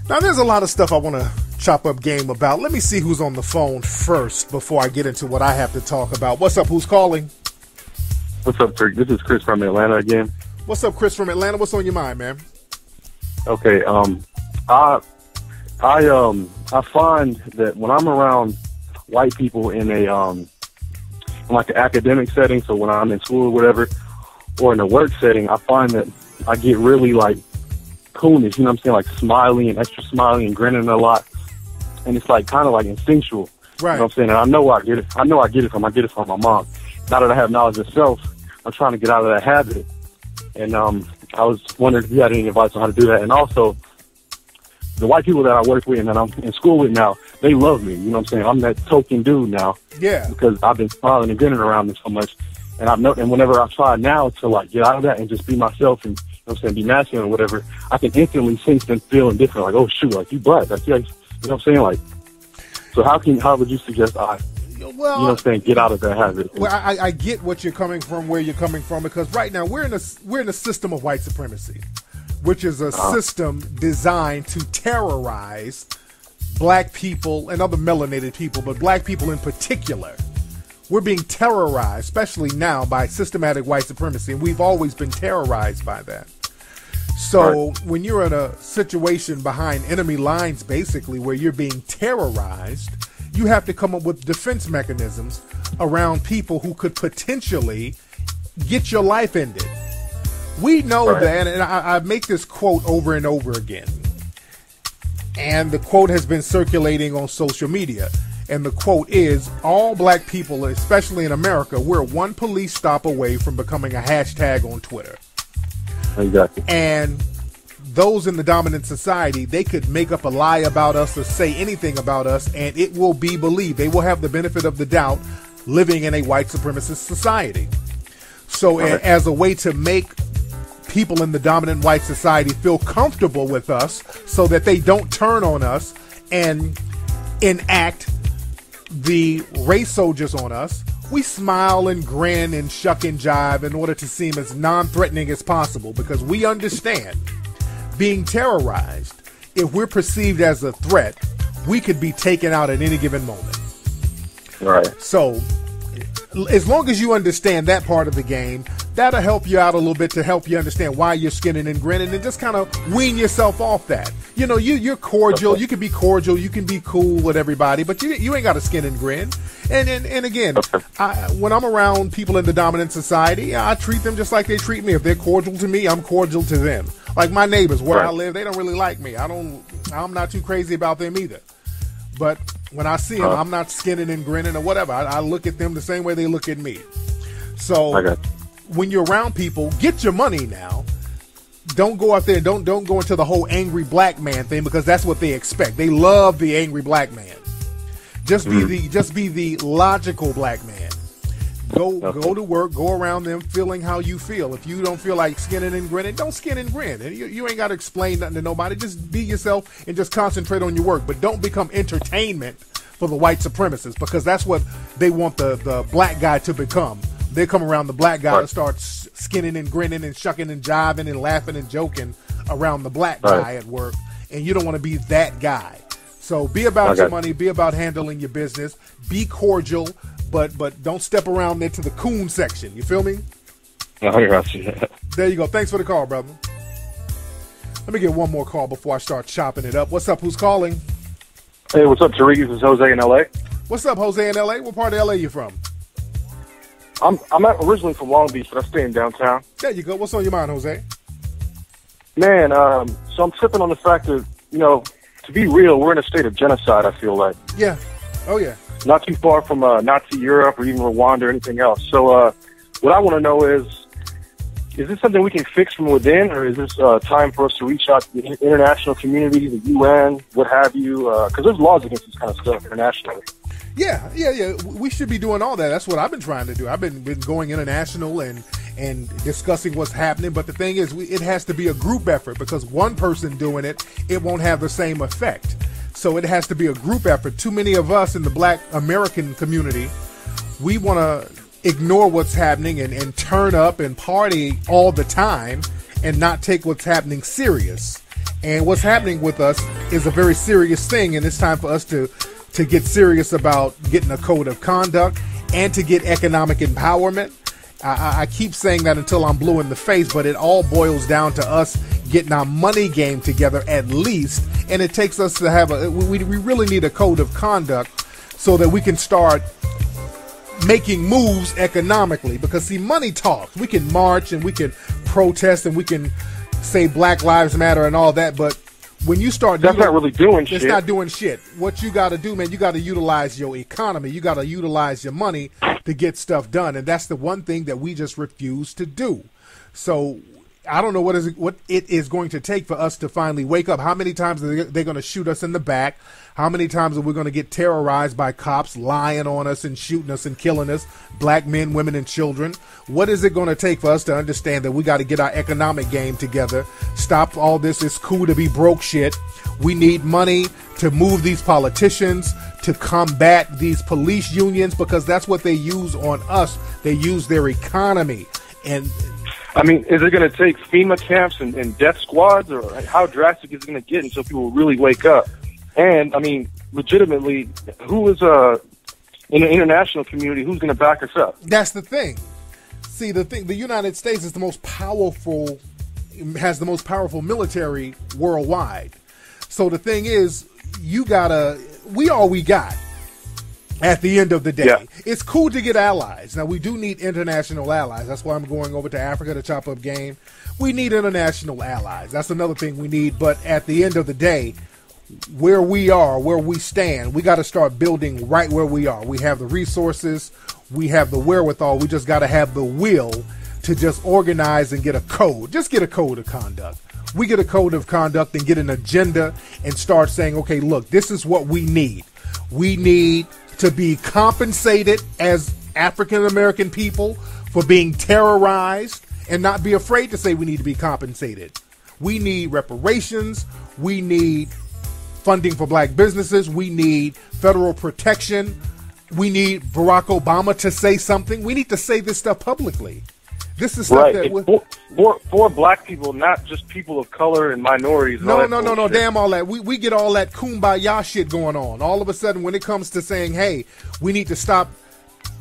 Now, there's a lot of stuff I want to chop up game about. Let me see who's on the phone first before I get into what I have to talk about. What's up? Who's calling? What's up, Tariq? This is Chris from Atlanta again. What's up, Chris from Atlanta? What's on your mind, man? Okay, I find that when I'm around white people in a in like an academic setting, so when I'm in school or whatever, or in a work setting, I find that I get really like coonish, you know what I'm saying, like smiling and extra smiling and grinning a lot, and it's like kind of like instinctual, right? You know what I'm saying? And I know I get it from my mom. Now that I have knowledge of self, I'm trying to get out of that habit, and I was wondering if you had any advice on how to do that. And also, the white people that I work with and that I'm in school with now, they love me. You know what I'm saying? I'm that token dude now. Yeah. Because I've been smiling and grinning around them so much. And and whenever I try now to like get out of that and just be myself and, you know what I'm saying, be masculine or whatever, I can instantly sense them feeling different. Like, oh shoot, like you black. Like, you know what I'm saying? Like, so how would you suggest you know what I'm saying, get out of that habit? Well, I get what you're coming from, where you're coming from, because right now we're in a system of white supremacy, which is a system designed to terrorize black people and other melanated people, but black people in particular. We're being terrorized, especially now, by systematic white supremacy, and we've always been terrorized by that. So when you're in a situation behind enemy lines, basically, where you're being terrorized, you have to come up with defense mechanisms around people who could potentially get your life ended. We know that, and I make this quote over and over again, and the quote has been circulating on social media, and the quote is, all black people, especially in America, we're one police stop away from becoming a hashtag on Twitter. Exactly. And those in the dominant society, they could make up a lie about us or say anything about us, and it will be believed. They will have the benefit of the doubt living in a white supremacist society. So as a way to make people in the dominant white society feel comfortable with us so that they don't turn on us and enact the race soldiers on us, we smile and grin and shuck and jive in order to seem as non-threatening as possible, because we understand being terrorized, if we're perceived as a threat, we could be taken out at any given moment. Right. So as long as you understand that part of the game, that'll help you out a little bit, to help you understand why you're skinning and grinning, and just kind of wean yourself off that. You know, you're cordial. You can be cordial. You can be cool with everybody, but you ain't got to skin and grin. And again, when I'm around people in the dominant society, I treat them just like they treat me. If they're cordial to me, I'm cordial to them. Like my neighbors where I live, they don't really like me. I'm not too crazy about them either. But when I see them, I'm not skinning and grinning or whatever. I look at them the same way they look at me. So when you're around people, get your money now. Don't go out there and don't go into the whole angry black man thing, because that's what they expect. They love the angry black man. Just be the logical black man. Go to work, go around them feeling how you feel. If you don't feel like skinning and grinning, don't skin and grin. And you ain't got to explain nothing to nobody. Just be yourself and just concentrate on your work. But don't become entertainment for the white supremacists, because that's what they want the black guy to become. They come around the black guy to start skinning and grinning and shucking and jiving and laughing and joking around the black guy at work. And you don't want to be that guy. So be about your money. Be about handling your business. Be cordial. But don't step around into the coon section. You feel me? There you go. Thanks for the call, brother. Let me get one more call before I start chopping it up. What's up? Who's calling? Hey, what's up, Tariq? This is Jose in L.A. What's up, Jose in L.A.? What part of L.A. you from? I'm originally from Long Beach, but I stay in downtown. There you go. What's on your mind, Jose? Man, so I'm tripping on the fact that, you know, to be real, we're in a state of genocide, I feel like. Yeah. Oh, yeah. Not too far from Nazi Europe or even Rwanda or anything else. So what I want to know is this something we can fix from within, or is this time for us to reach out to the international community, the UN, what have you? Because there's laws against this kind of stuff internationally. Yeah. We should be doing all that. That's what I've been trying to do. I've been going international and discussing what's happening. But the thing is, it has to be a group effort, because one person doing it won't have the same effect. So it has to be a group effort. Too many of us in the black American community, we want to ignore what's happening and turn up and party all the time and not take what's happening serious. And what's happening with us is a very serious thing, and it's time for us to get serious about getting a code of conduct and to get economic empowerment. I keep saying that until I'm blue in the face, but it all boils down to us getting our money game together at least, and it takes us to have we really need a code of conduct so that we can start making moves economically, because see, money talks. We can march and we can protest and we can say Black Lives Matter and all that, but when you start that's not really doing shit. It's not doing shit. What you got to do, man, you got to utilize your economy. You got to utilize your money to get stuff done, and that's the one thing that we just refuse to do. So I don't know what it is going to take for us to finally wake up. How many times are they going to shoot us in the back? How many times are we going to get terrorized by cops lying on us and shooting us and killing us, black men, women, and children? What is it going to take for us to understand that we got to get our economic game together? Stop all this. It's cool to be broke shit. We need money to move these politicians, to combat these police unions, because that's what they use on us. They use their economy. And I mean, is it going to take FEMA camps and death squads, or how drastic is it going to get until people really wake up? And, I mean, legitimately, who is in the international community, who's going to back us up? That's the thing. See, the United States is has the most powerful military worldwide. So the thing is, we all we got at the end of the day. Yeah. It's cool to get allies. Now, we do need international allies. That's why I'm going over to Africa to chop up game. We need international allies. That's another thing we need. But at the end of the day, where we are, where we stand, we got to start building right where we are. We have the resources, we have the wherewithal, we just got to have the will to just organize and get a code. Just get a code of conduct. We get a code of conduct and get an agenda and start saying, okay, look, this is what we need. We need to be compensated as African American people for being terrorized, and not be afraid to say we need to be compensated. We need reparations. We need funding for black businesses. We need federal protection. We need Barack Obama to say something. We need to say this stuff publicly. This is stuff that for black people, not just people of color and minorities. No, damn all that. We get all that kumbaya shit going on. All of a sudden, when it comes to saying, hey, we need to stop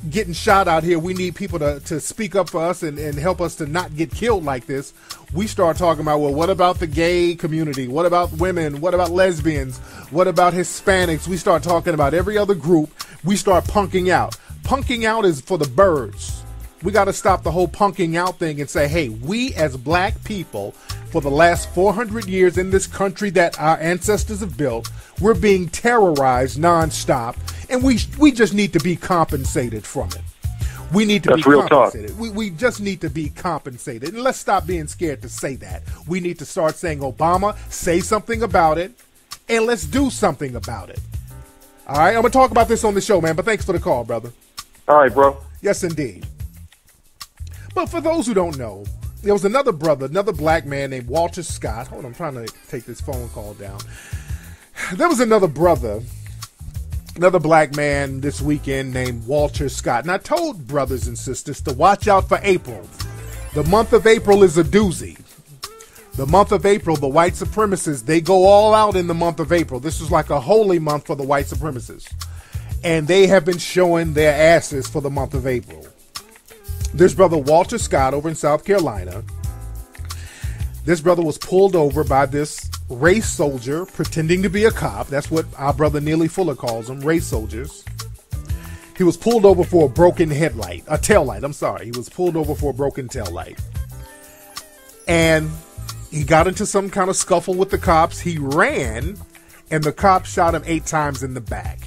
getting shot out here, we need people to speak up for us and help us to not get killed like this, we start talking about, well, what about the gay community? What about women? What about lesbians? What about Hispanics? We start talking about every other group. We start punking out. Punking out is for the birds. We got to stop the whole punking out thing and say, hey, we as black people, for the last 400 years in this country that our ancestors have built, we're being terrorized nonstop, and we just need to be compensated from it. We need to be compensated. We just need to be compensated. And let's stop being scared to say that. We need to start saying, Obama, say something about it, and let's do something about it. All right, I'm going to talk about this on the show, man, but thanks for the call, brother. All right, bro. Yes, indeed. But for those who don't know, there was another brother, another black man named Walter Scott. Hold on, I'm trying to take this phone call down. There was another brother, another black man this weekend named Walter Scott. And I told brothers and sisters to watch out for April. The month of April is a doozy. The month of April, the white supremacists, they go all out in the month of April. This is like a holy month for the white supremacists. And they have been showing their asses for the month of April. This brother, Walter Scott, over in South Carolina, this brother was pulled over by this race soldier pretending to be a cop. That's what our brother Neely Fuller calls them, race soldiers. He was pulled over for a broken headlight, a tail light. I'm sorry. He was pulled over for a broken tail light. And he got into some kind of scuffle with the cops. He ran, and the cop shot him 8 times in the back.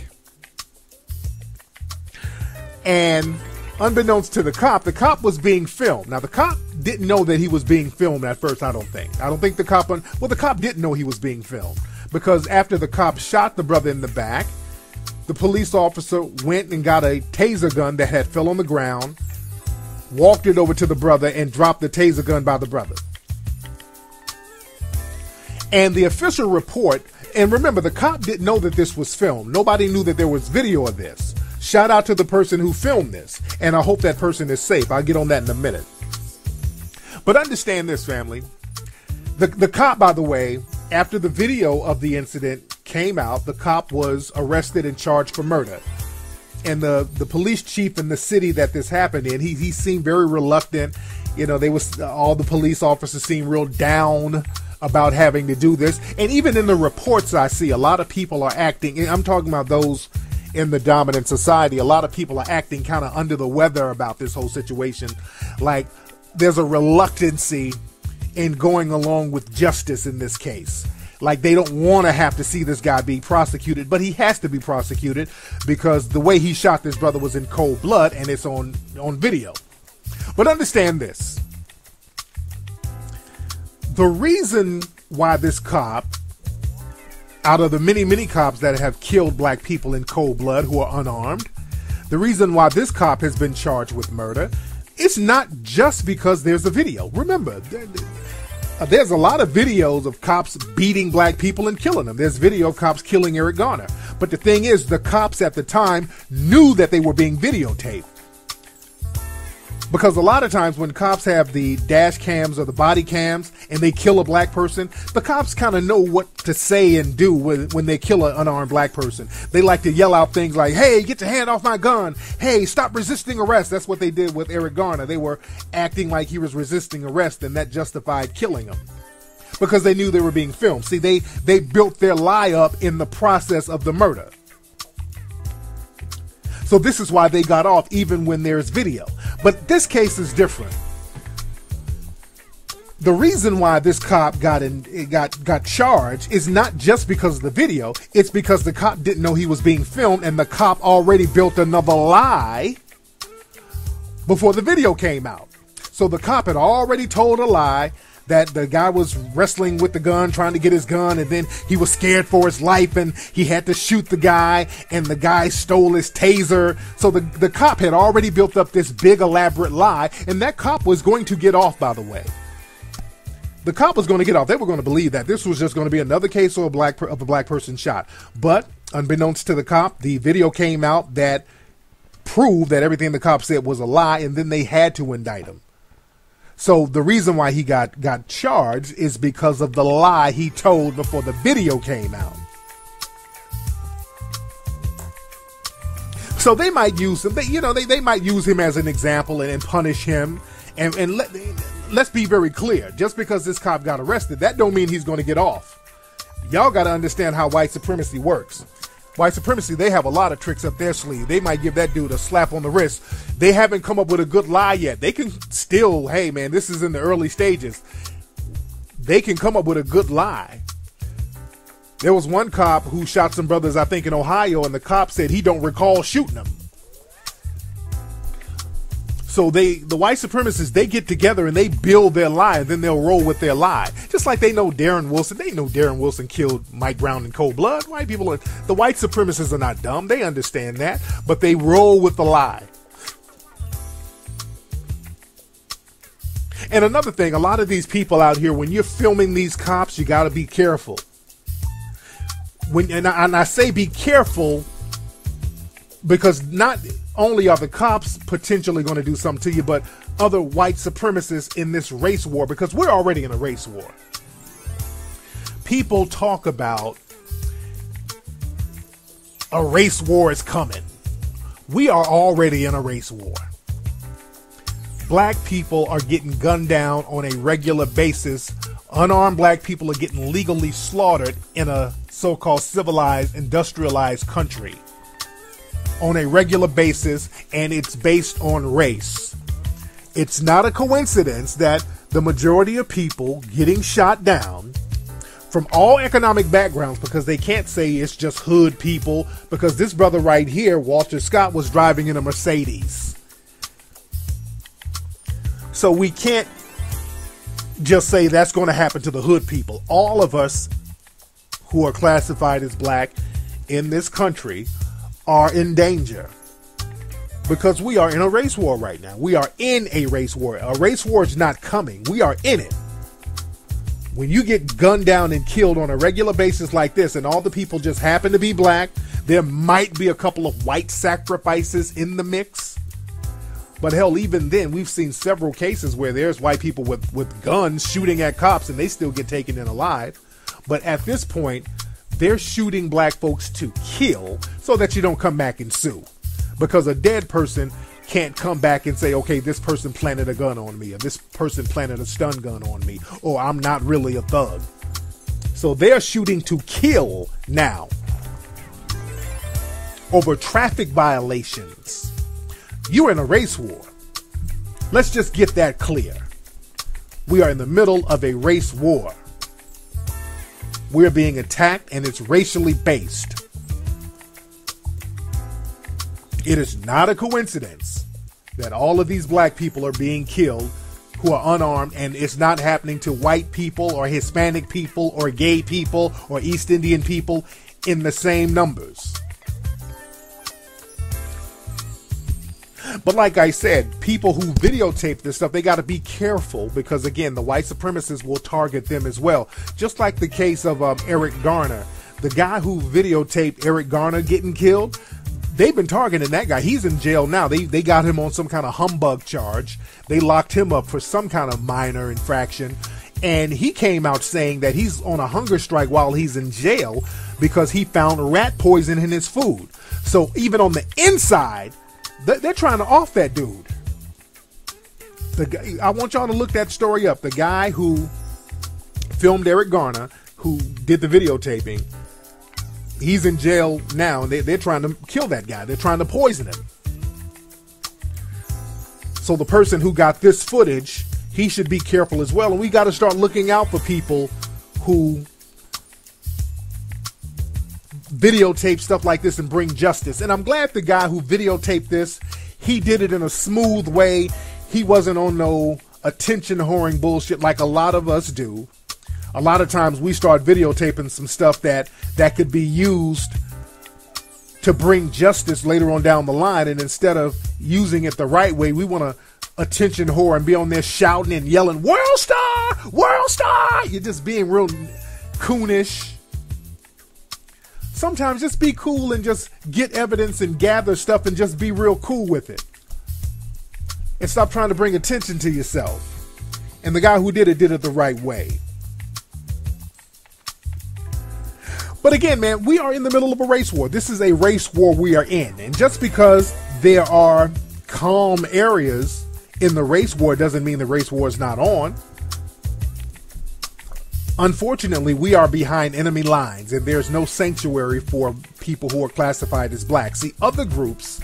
And unbeknownst to the cop was being filmed. Now, the cop didn't know that he was being filmed at first, I don't think. I don't think the cop didn't know he was being filmed. Because after the cop shot the brother in the back, the police officer went and got a taser gun that had fell on the ground, walked it over to the brother, and dropped the taser gun by the brother. And the official report, and remember, the cop didn't know that this was filmed. Nobody knew that there was video of this. Shout out to the person who filmed this, and I hope that person is safe. I'll get on that in a minute. But understand this, family. The cop, by the way, After the video of the incident came out, the cop was arrested and charged for murder. And the police chief in the city that this happened in, he seemed very reluctant. You know, all the police officers seemed real down about having to do this. And even in the reports I see, a lot of people are acting, and I'm talking about those in the dominant society, a lot of people are acting kind of under the weather about this whole situation. Like there's a reluctancy in going along with justice in this case. Like they don't want to have to see this guy be prosecuted, but he has to be prosecuted because the way he shot this brother was in cold blood, and it's on video. But understand this. The reason why this cop, out of the many cops that have killed black people in cold blood who are unarmed, the reason why this cop has been charged with murder, it's not just because there's a video. Remember, there's a lot of videos of cops beating black people and killing them. There's video of cops killing Eric Garner. But the thing is, the cops at the time knew that they were being videotaped. Because a lot of times when cops have the dash cams or the body cams and they kill a black person, the cops kind of know what to say and do when they kill an unarmed black person. They like to yell out things like, hey, get your hand off my gun. Hey, stop resisting arrest. That's what they did with Eric Garner. They were acting like he was resisting arrest, and that justified killing him because they knew they were being filmed. See, they built their lie up in the process of the murder. So this is why they got off even when there's video. But this case is different. The reason why this cop got charged is not just because of the video. It's because the cop didn't know he was being filmed, and the cop already built another lie before the video came out. So the cop had already told a lie that the guy was wrestling with the gun, trying to get his gun, and then he was scared for his life and he had to shoot the guy, and the guy stole his taser. So the cop had already built up this big elaborate lie, and that cop was going to get off, by the way. The cop was going to get off. They were going to believe that this was just going to be another case of a black person shot. But unbeknownst to the cop, the video came out that proved that everything the cop said was a lie, and then they had to indict him. So the reason why he got charged is because of the lie he told before the video came out. So they might use him. They might use him as an example and punish him. And let's be very clear. Just because this cop got arrested, that don't mean he's going to get off. Y'all got to understand how white supremacy works. White supremacy, they have a lot of tricks up their sleeve. They might give that dude a slap on the wrist. They haven't come up with a good lie yet. They can still, hey man, this is in the early stages. They can come up with a good lie. There was one cop who shot some brothers, I think in Ohio, and the cop said he don't recall shooting them. So the white supremacists, they get together and they build their lie, and then they'll roll with their lie. Just like they know Darren Wilson. They know Darren Wilson killed Mike Brown in cold blood. The white supremacists are not dumb. They understand that, but they roll with the lie. And another thing, a lot of these people out here, when you're filming these cops, you got to be careful. And I say be careful because not only are the cops potentially going to do something to you, but other white supremacists in this race war, because we're already in a race war. People talk about a race war is coming. We are already in a race war. Black people are getting gunned down on a regular basis. Unarmed black people are getting legally slaughtered in a so-called civilized, industrialized country on a regular basis, and it's based on race. It's not a coincidence that the majority of people getting shot down from all economic backgrounds, because they can't say it's just hood people, because this brother right here, Walter Scott, was driving in a Mercedes. So we can't just say that's going to happen to the hood people. All of us who are classified as black in this country are in danger because we are in a race war right now. We are in a race war. A race war is not coming. We are in it. When you get gunned down and killed on a regular basis like this, and all the people just happen to be black, there might be a couple of white sacrifices in the mix. But hell, even then, we've seen several cases where there's white people with guns shooting at cops and they still get taken in alive. But at this point, they're shooting black folks to kill so that you don't come back and sue. Because a dead person can't come back and say, okay, this person planted a gun on me, or this person planted a stun gun on me, or I'm not really a thug. So they're shooting to kill now over traffic violations. You're in a race war. Let's just get that clear. We are in the middle of a race war. We're being attacked, and it's racially based. It is not a coincidence that all of these black people are being killed who are unarmed, and it's not happening to white people or Hispanic people or gay people or East Indian people in the same numbers. But like I said, people who videotape this stuff, they got to be careful because, again, the white supremacists will target them as well. Just like the case of Eric Garner. The guy who videotaped Eric Garner getting killed, they've been targeting that guy. He's in jail now. They got him on some kind of humbug charge. They locked him up for some kind of minor infraction. And he came out saying that he's on a hunger strike while he's in jail because he found rat poison in his food. So even on the inside, they're trying to off that dude. The guy, I want y'all to look that story up. The guy who filmed Eric Garner, who did the videotaping, he's in jail now, and they're trying to kill that guy. They're trying to poison him. So the person who got this footage, he should be careful as well. And we got to start looking out for people who videotape stuff like this and bring justice. And I'm glad the guy who videotaped this, he did it in a smooth way. He wasn't on no attention whoring bullshit like a lot of us do. A lot of times we start videotaping some stuff that could be used to bring justice later on down the line, and instead of using it the right way, we want to attention whore and be on there shouting and yelling, "World star! World star!" You're just being real coonish. Sometimes just be cool and just get evidence and gather stuff and just be real cool with it. And stop trying to bring attention to yourself. And the guy who did it the right way. But again, man, we are in the middle of a race war. This is a race war we are in. And just because there are calm areas in the race war doesn't mean the race war is not on. Unfortunately, we are behind enemy lines, and there's no sanctuary for people who are classified as black. See, other groups,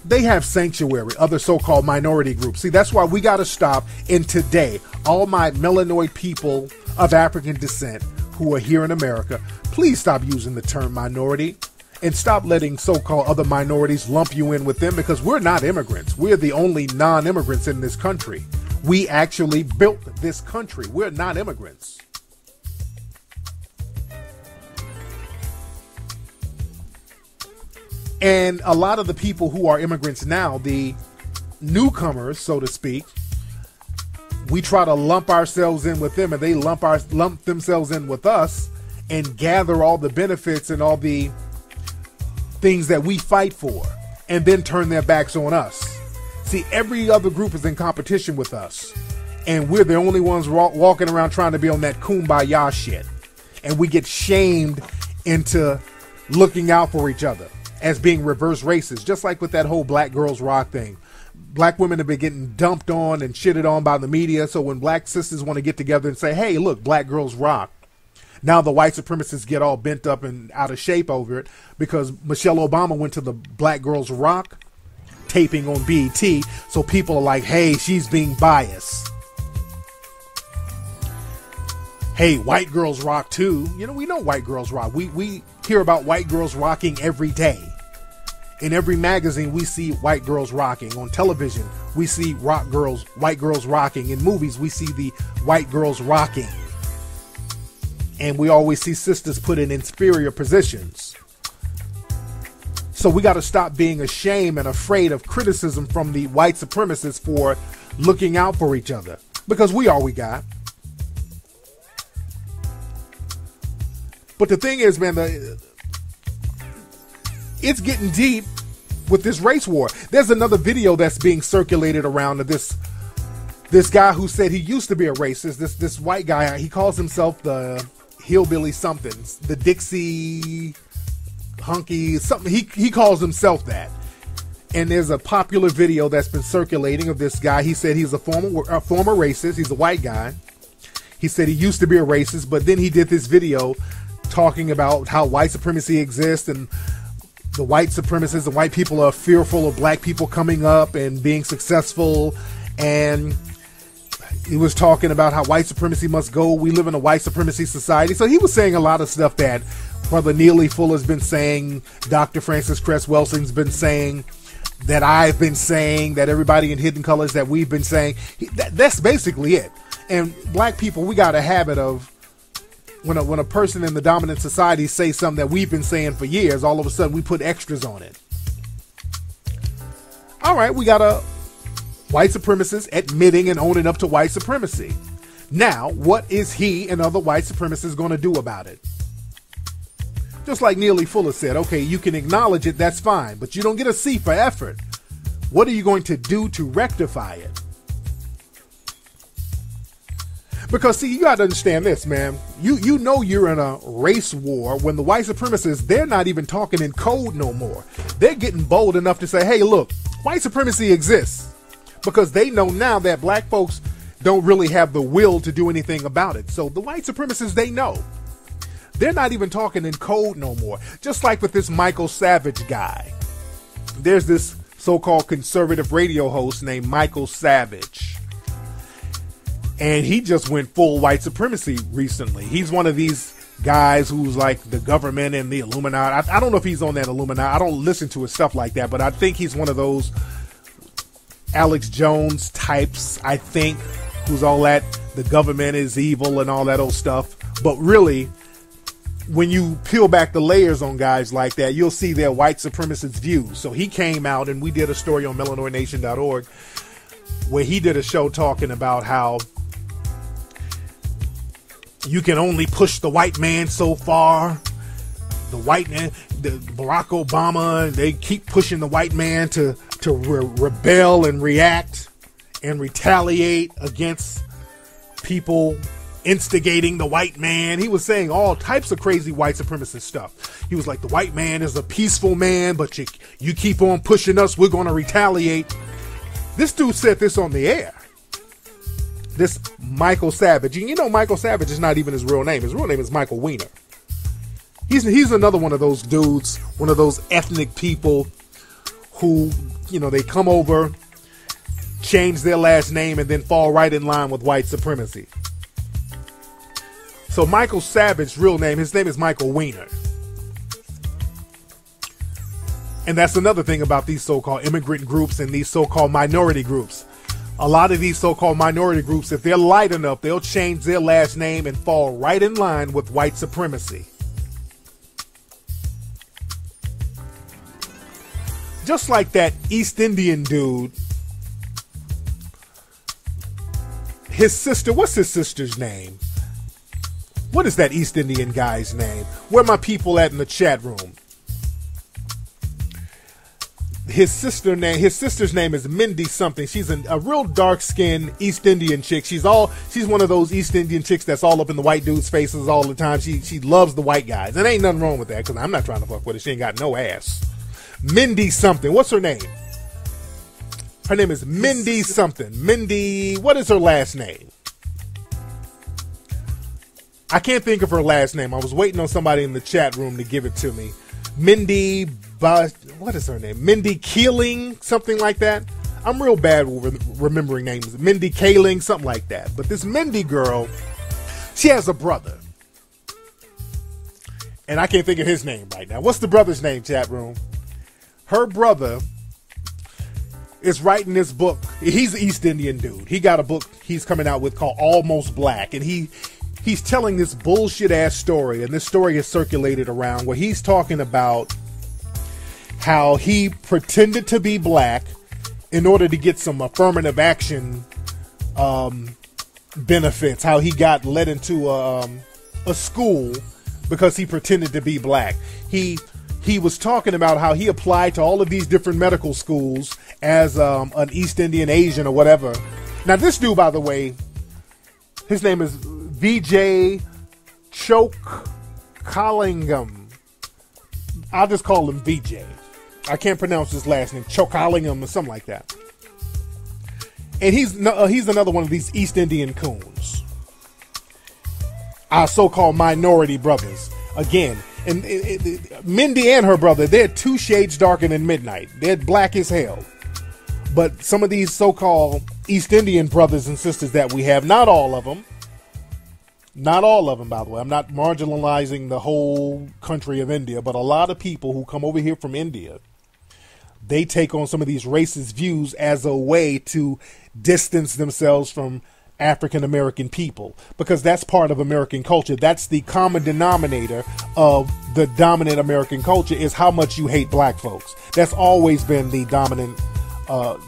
they have sanctuary, other so-called minority groups. See, that's why we got to stop. And today, all my melanoid people of African descent who are here in America, please stop using the term minority and stop letting so-called other minorities lump you in with them, because we're not immigrants. We're the only non-immigrants in this country. We actually built this country. We're not immigrants. And a lot of the people who are immigrants now, the newcomers, so to speak, we try to lump ourselves in with them, and they lump themselves in with us and gather all the benefits and all the things that we fight for, and then turn their backs on us. See, every other group is in competition with us, and we're the only ones walking around trying to be on that kumbaya shit. And we get shamed into looking out for each other as being reverse racist, just like with that whole Black Girls Rock thing. Black women have been getting dumped on and shitted on by the media, so when black sisters want to get together and say, hey, look, Black Girls Rock, now the white supremacists get all bent up and out of shape over it because Michelle Obama went to the Black Girls Rock taping on BET, so people are like, hey, she's being biased. Hey, white girls rock too. You know, we know white girls rock. We hear about white girls rocking every day. In every magazine, we see white girls rocking. On television, we see white girls rocking. In movies, we see the white girls rocking. And we always see sisters put in inferior positions. So we got to stop being ashamed and afraid of criticism from the white supremacists for looking out for each other. Because we all we got. But the thing is, man, it's getting deep with this race war. There's another video that's being circulated around of this this guy who said he used to be a racist, this white guy, he calls himself the hillbilly something, the Dixie hunky something. He calls himself that. And there's a popular video that's been circulating of this guy. He said he's a former racist. He's a white guy. He said he used to be a racist, but then he did this video talking about how white supremacy exists, and the white supremacists and white people are fearful of black people coming up and being successful. And he was talking about how white supremacy must go. We live in a white supremacy society. So he was saying a lot of stuff that Brother Neely Fuller's been saying, Dr. Francis Cress Welsing's been saying, that I've been saying, that everybody in Hidden Colors that we've been saying. That's basically it. And black people, we got a habit of, when a person in the dominant society says something that we've been saying for years, all of a sudden we put extras on it. All right, we got a white supremacist admitting and owning up to white supremacy. Now, what is he and other white supremacists going to do about it? Just like Neely Fuller said, okay, you can acknowledge it, that's fine, but you don't get a C for effort. What are you going to do to rectify it? Because, see, you got to understand this, man. You know you're in a race war when the white supremacists, they're not even talking in code no more. They're getting bold enough to say, hey, look, white supremacy exists. Because they know now that black folks don't really have the will to do anything about it. So the white supremacists, they know. They're not even talking in code no more. Just like with this Michael Savage guy. There's this so-called conservative radio host named Michael Savage. And he just went full white supremacy recently. He's one of these guys who's like the government and the Illuminati. I don't know if he's on that Illuminati. I don't listen to his stuff like that, but I think he's one of those Alex Jones types, I think, who's all that the government is evil and all that old stuff. But really, when you peel back the layers on guys like that, you'll see their white supremacist views. So he came out, and we did a story on melanoidnation.org where he did a show talking about how you can only push the white man so far. The white man, Barack Obama, they keep pushing the white man to rebel and react and retaliate against people instigating the white man. He was saying all types of crazy white supremacist stuff. He was like, the white man is a peaceful man, but you keep on pushing us, we're going to retaliate. This dude said this on the air. This Michael Savage. And you know Michael Savage is not even his real name. His real name is Michael Weiner. He's another one of those dudes, one of those ethnic people who, you know, they come over, change their last name, and then fall right in line with white supremacy. So Michael Savage's real name, his name is Michael Weiner. And that's another thing about these so-called immigrant groups and these so-called minority groups. A lot of these so-called minority groups, if they're light enough, they'll change their last name and fall right in line with white supremacy. Just like that East Indian dude, his sister, what's his sister's name? What is that East Indian guy's name? Where are my people at in the chat room? His sister's name is Mindy something. She's a real dark-skinned East Indian chick. She's one of those East Indian chicks that's all up in the white dudes' faces all the time. She loves the white guys. And ain't nothing wrong with that, because I'm not trying to fuck with her. She ain't got no ass. Mindy something. What's her name? Her name is Mindy something. Mindy, what is her last name? I can't think of her last name. I was waiting on somebody in the chat room to give it to me. Mindy, what is her name? Mindy Keeling, something like that. I'm real bad with remembering names. Mindy Kaling, something like that. But this Mindy girl, she has a brother. And I can't think of his name right now. What's the brother's name, chat room? Her brother is writing this book. He's an East Indian dude. He got a book he's coming out with called Almost Black. And he's telling this bullshit ass story. And this story is circulated around where he's talking about how he pretended to be black in order to get some affirmative action benefits. How he got led into a school because he pretended to be black. He was talking about how he applied to all of these different medical schools as an East Indian Asian or whatever. Now, this dude, by the way, his name is VJ Choke Collingham. I'll just call him VJ. I can't pronounce his last name, Chokalingam or something like that. And he's another one of these East Indian coons, our so-called minority brothers. Again, and Mindy and her brother, they're 2 shades darker than midnight. They're black as hell. But some of these so-called East Indian brothers and sisters that we have, not all of them, by the way, I'm not marginalizing the whole country of India, but a lot of people who come over here from India, they take on some of these racist views as a way to distance themselves from African American people, because that's part of American culture. That's the common denominator of the dominant American culture, is how much you hate black folks. That's always been the dominant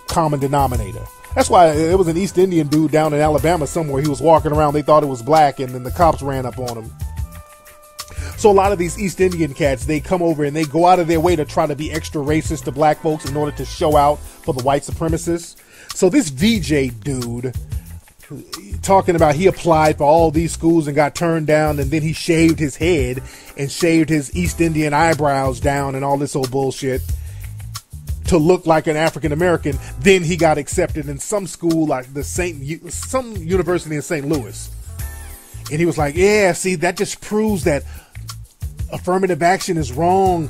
common denominator. That's why it was an East Indian dude down in Alabama somewhere. He was walking around, they thought it was black, and then the cops ran up on him. So a lot of these East Indian cats, they come over and they go out of their way to try to be extra racist to black folks in order to show out for the white supremacists. So this VJ dude, talking about he applied for all these schools and got turned down, and then he shaved his head and shaved his East Indian eyebrows down and all this old bullshit to look like an African American. Then he got accepted in some school, like some university in St. Louis. And he was like, yeah, see, that just proves that affirmative action is wrong.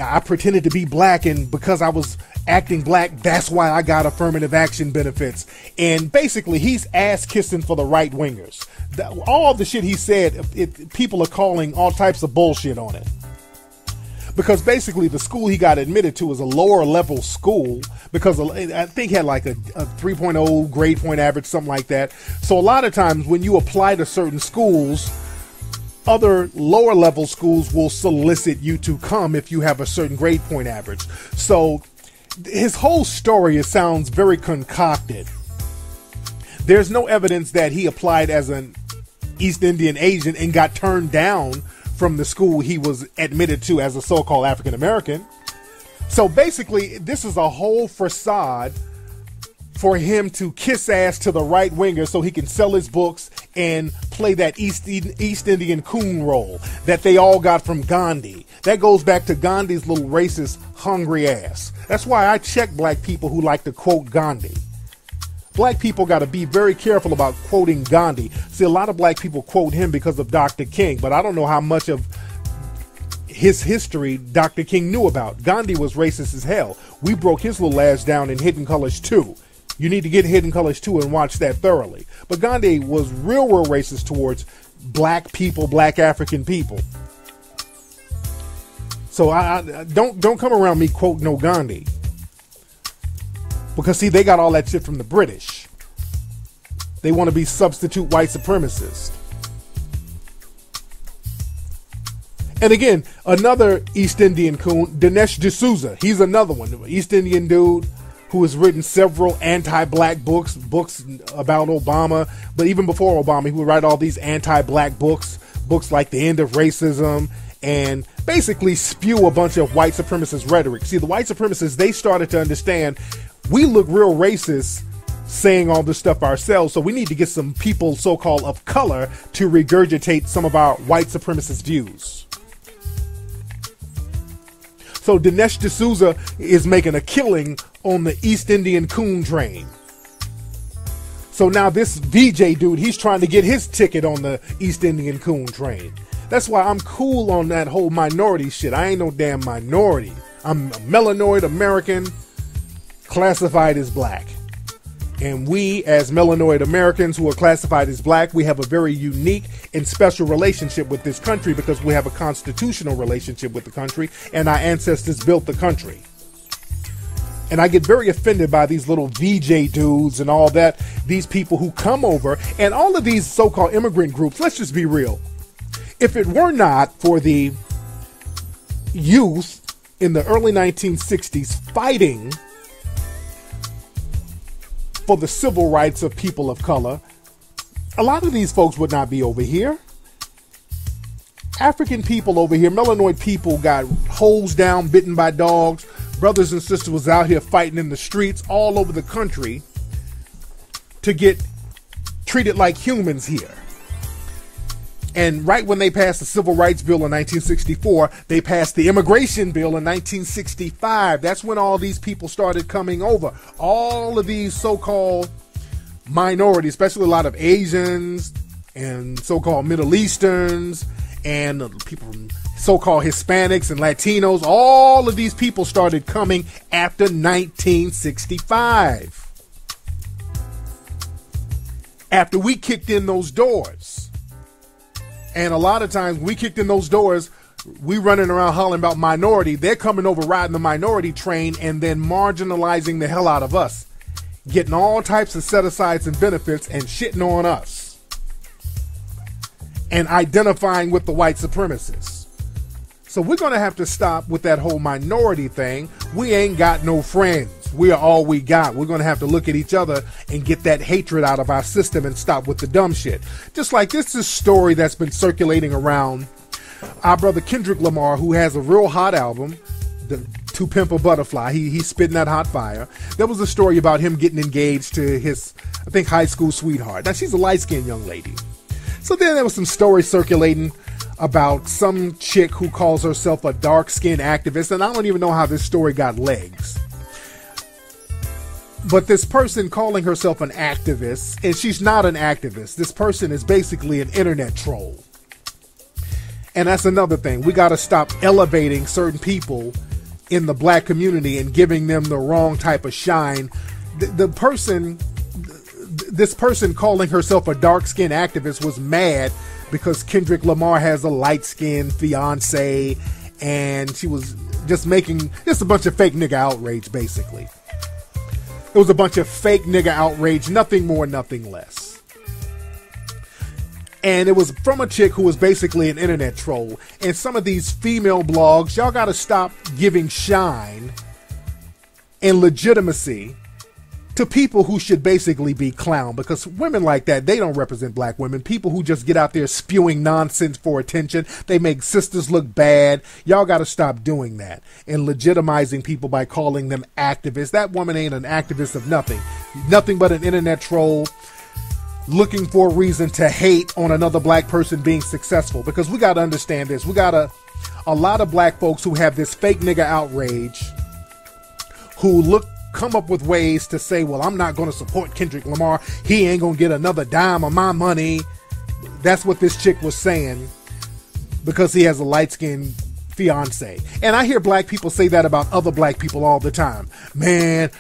I pretended to be black, and because I was acting black, that's why I got affirmative action benefits. And basically, he's ass kissing for the right wingers. All the shit he said, people are calling all types of bullshit on it. Because basically, the school he got admitted to is a lower level school, because I think he had like a 3.0 grade point average, something like that. So a lot of times when you apply to certain schools, other lower level schools will solicit you to come if you have a certain grade point average. So his whole story, it sounds very concocted. There's no evidence that he applied as an East Indian agent and got turned down from the school he was admitted to as a so-called African American. So basically, this is a whole facade for him to kiss ass to the right winger so he can sell his books and play that East Indian coon role that they all got from Gandhi. That goes back to Gandhi's little racist, hungry ass. That's why I check black people who like to quote Gandhi. Black people got to be very careful about quoting Gandhi. See, a lot of black people quote him because of Dr. King, but I don't know how much of his history Dr. King knew about. Gandhi was racist as hell. We broke his little ass down in Hidden Colors 2. You need to get Hidden Colors 2 and watch that thoroughly. But Gandhi was real racist towards black people, black African people. So I don't come around me quoting no Gandhi. Because see, they got all that shit from the British. They want to be substitute white supremacists. And again, another East Indian coon, Dinesh D'Souza. He's another one, East Indian dude who has written several anti-black books about Obama. But even before Obama, he would write all these anti-black books like The End of Racism, and basically spew a bunch of white supremacist rhetoric. See, the white supremacists, they started to understand we look real racist saying all this stuff ourselves, so we need to get some people so-called of color to regurgitate some of our white supremacist views. So Dinesh D'Souza is making a killing on the East Indian coon train. So now this VJ dude, he's trying to get his ticket on the East Indian coon train. That's why I'm cool on that whole minority shit. I ain't no damn minority. I'm a melanoid American, classified as black. And we, as melanoid Americans who are classified as black, we have a very unique and special relationship with this country because we have a constitutional relationship with the country, and our ancestors built the country. And I get very offended by these little VJ dudes and all that, these people who come over, and all of these so-called immigrant groups. Let's just be real. If it were not for the youth in the early 1960s fighting for the civil rights of people of color, a lot of these folks would not be over here. African people over here, melanoid people, got hosed down, bitten by dogs. Brothers and sisters was out here fighting in the streets all over the country to get treated like humans here. And right when they passed the Civil Rights Bill in 1964, they passed the Immigration Bill in 1965. That's when all these people started coming over. All of these so-called minorities, especially a lot of Asians and so-called Middle Easterns and people from so-called Hispanics and Latinos, all of these people started coming after 1965. After we kicked in those doors. And a lot of times we kicked in those doors, we running around hollering about minority. They're coming over riding the minority train and then marginalizing the hell out of us. Getting all types of set-asides and benefits and shitting on us. And identifying with the white supremacists. So we're going to have to stop with that whole minority thing. We ain't got no friends. We are all we got. We're going to have to look at each other and get that hatred out of our system and stop with the dumb shit. Just like this is a story that's been circulating around our brother Kendrick Lamar, who has a real hot album, To Pimp a Butterfly. He's spitting that hot fire. There was a story about him getting engaged to his, I think, high school sweetheart. Now, she's a light-skinned young lady. So then there was some stories circulating about some chick who calls herself a dark-skinned activist, and I don't even know how this story got legs. But this person calling herself an activist, and she's not an activist. This person is basically an internet troll. And that's another thing. We got to stop elevating certain people in the black community and giving them the wrong type of shine. This person calling herself a dark-skinned activist was mad because Kendrick Lamar has a light-skinned fiance, and she was just making just a bunch of fake nigga outrage, basically. It was a bunch of fake nigga outrage, nothing more, nothing less. And it was from a chick who was basically an internet troll. And some of these female blogs, y'all got to stop giving shine and legitimacy to people who should basically be clowned, because women like that, they don't represent black women. People who just get out there spewing nonsense for attention, they make sisters look bad. Y'all got to stop doing that and legitimizing people by calling them activists. That woman ain't an activist of nothing. Nothing but an internet troll looking for a reason to hate on another black person being successful. Because we got to understand this. We got a lot of black folks who have this fake nigga outrage, who come up with ways to say, well, I'm not going to support Kendrick Lamar. He ain't going to get another dime of my money. That's what this chick was saying because he has a light-skinned fiance. And I hear black people say that about other black people all the time. Man,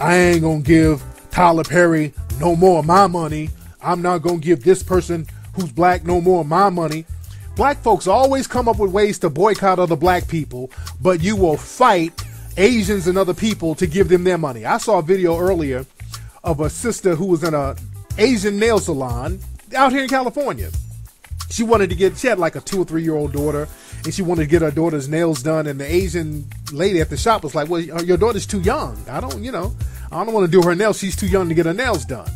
I ain't going to give Tyler Perry no more of my money. I'm not going to give this person who's black no more of my money. Black folks always come up with ways to boycott other black people, but you will fight Asians and other people to give them their money. I saw a video earlier of a sister who was in a Asian nail salon out here in California. She had like a 2 or 3 year old daughter, and she wanted to get her daughter's nails done. And the Asian lady at the shop was like, well, your daughter's too young. I don't want to do her nails. She's too young to get her nails done.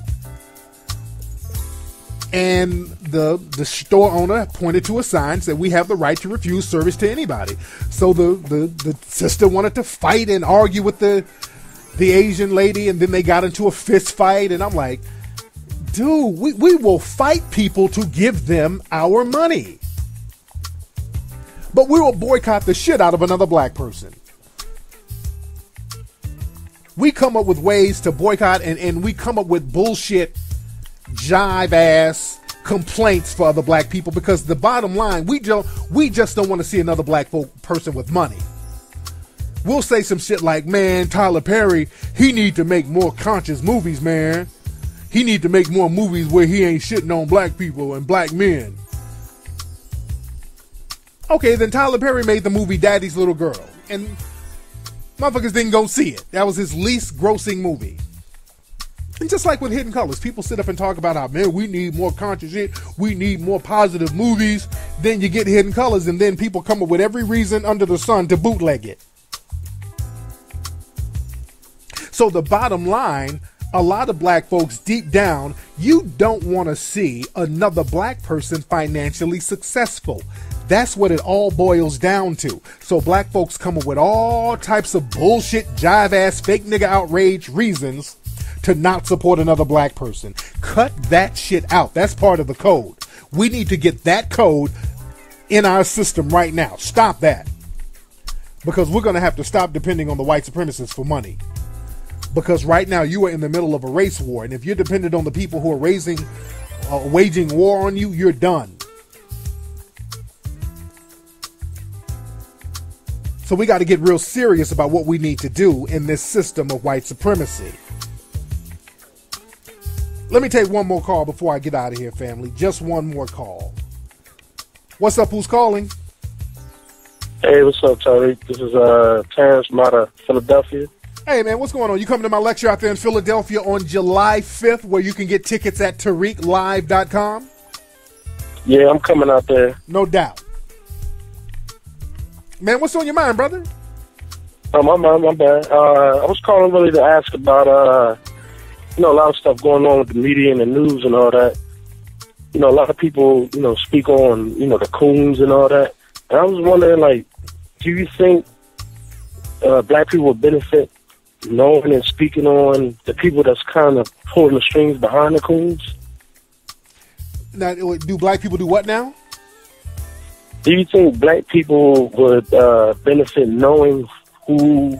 And the store owner pointed to a sign, said, we have the right to refuse service to anybody. So the sister wanted to fight and argue with the Asian lady, and then they got into a fist fight. And I'm like, dude, we will fight people to give them our money. But we will boycott the shit out of another black person. We come up with ways to boycott, and we come up with bullshit jive ass complaints for other black people, because the bottom line, we just don't want to see another black person with money. We'll say some shit like, man, Tyler Perry, he need to make more conscious movies, man. He need to make more movies where he ain't shitting on black people and black men. Okay, then Tyler Perry made the movie Daddy's Little Girl, and motherfuckers didn't go see it. That was his least grossing movie. And just like with Hidden Colors, people sit up and talk about how, man, we need more conscious shit, we need more positive movies. Then you get Hidden Colors, and then people come up with every reason under the sun to bootleg it. So the bottom line, a lot of black folks deep down, you don't want to see another black person financially successful. That's what it all boils down to. So black folks come up with all types of bullshit, jive ass, fake nigga outrage reasons to to not support another black person. Cut that shit out. That's part of the code. We need to get that code in our system right now. Stop that. Because we're going to have to stop depending on the white supremacists for money. Because right now you are in the middle of a race war. And if you're dependent on the people who are waging war on you, you're done. So we got to get real serious about what we need to do in this system of white supremacy. Let me take one more call before I get out of here, family. Just one more call. What's up? Who's calling? Hey, what's up, Tariq? This is Terrence from out of Philadelphia. Hey, man, what's going on? You coming to my lecture out there in Philadelphia on July 5th, where you can get tickets at TariqLive.com? Yeah, I'm coming out there. No doubt. Man, what's on your mind, brother? Oh, my bad. I was calling really to ask about, a lot of stuff going on with the media and the news and all that. A lot of people, speak on, the coons and all that. And I was wondering, like, do you think black people would benefit knowing and speaking on the people that's kind of pulling the strings behind the coons? Now, do black people do what now? Do you think black people would benefit knowing who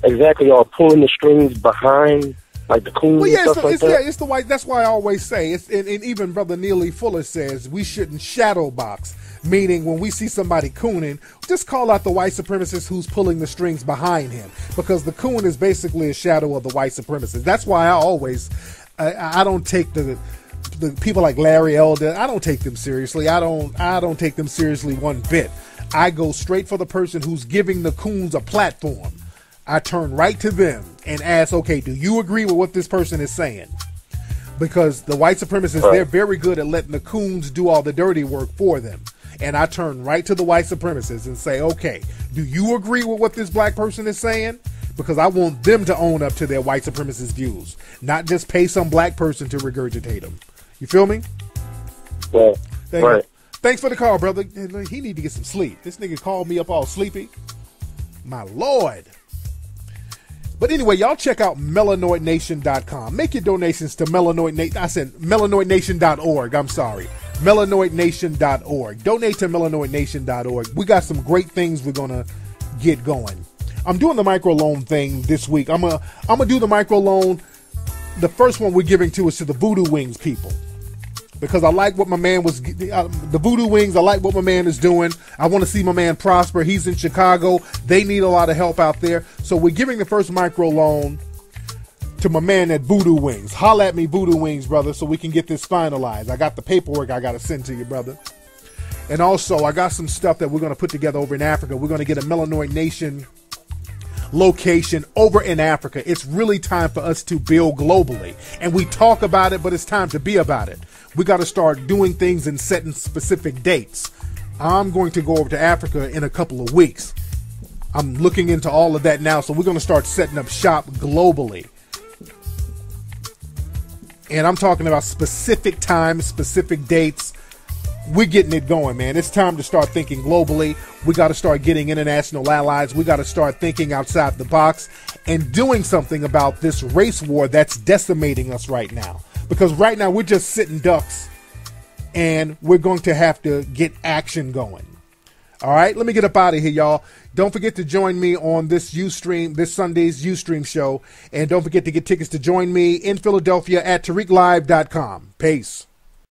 exactly are pulling the strings behind, like the coons and stuff like that? Yeah, it's the white. That's why I always say, and even Brother Neely Fuller says, we shouldn't shadow box. Meaning, when we see somebody cooning, just call out the white supremacist who's pulling the strings behind him, because the coon is basically a shadow of the white supremacist. That's why I always, I don't take the people like Larry Elder. I don't take them seriously. I don't take them seriously one bit. I go straight for the person who's giving the coons a platform. I turn right to them and ask, okay, do you agree with what this person is saying? Because the white supremacists, they're very good at letting the coons do all the dirty work for them. And I turn right to the white supremacists and say, okay, do you agree with what this black person is saying? Because I want them to own up to their white supremacist views, not just pay some black person to regurgitate them. You feel me? Well, right. Thanks for the call, brother. He need to get some sleep. This nigga called me up all sleepy. My Lord. But anyway, y'all check out melanoidnation.com. Make your donations to melanoidnation.org. I'm sorry. melanoidnation.org. Donate to melanoidnation.org. We got some great things we're going to get going. I'm doing the microloan thing this week. I'm gonna do the microloan. The first one we're giving to is to the Voodoo Wings people, because I like what my man was, the Voodoo Wings, I like what my man is doing. I want to see my man prosper. He's in Chicago. They need a lot of help out there. So we're giving the first micro loan to my man at Voodoo Wings. Holla at me, Voodoo Wings, brother, so we can get this finalized. I got the paperwork I got to send to you, brother. And also, I got some stuff that we're going to put together over in Africa. We're going to get a Melanoid Nation location over in Africa. It's really time for us to build globally. And we talk about it, but it's time to be about it. We got to start doing things and setting specific dates. I'm going to go over to Africa in a couple of weeks. I'm looking into all of that now, so we're going to start setting up shop globally. And I'm talking about specific times, specific dates. We're getting it going, man. It's time to start thinking globally. We got to start getting international allies. We got to start thinking outside the box and doing something about this race war that's decimating us right now. Because right now we're just sitting ducks, and we're going to have to get action going. All right, let me get up out of here, y'all. Don't forget to join me on this Ustream, this Sunday's Ustream show. And don't forget to get tickets to join me in Philadelphia at TariqLive.com. Peace.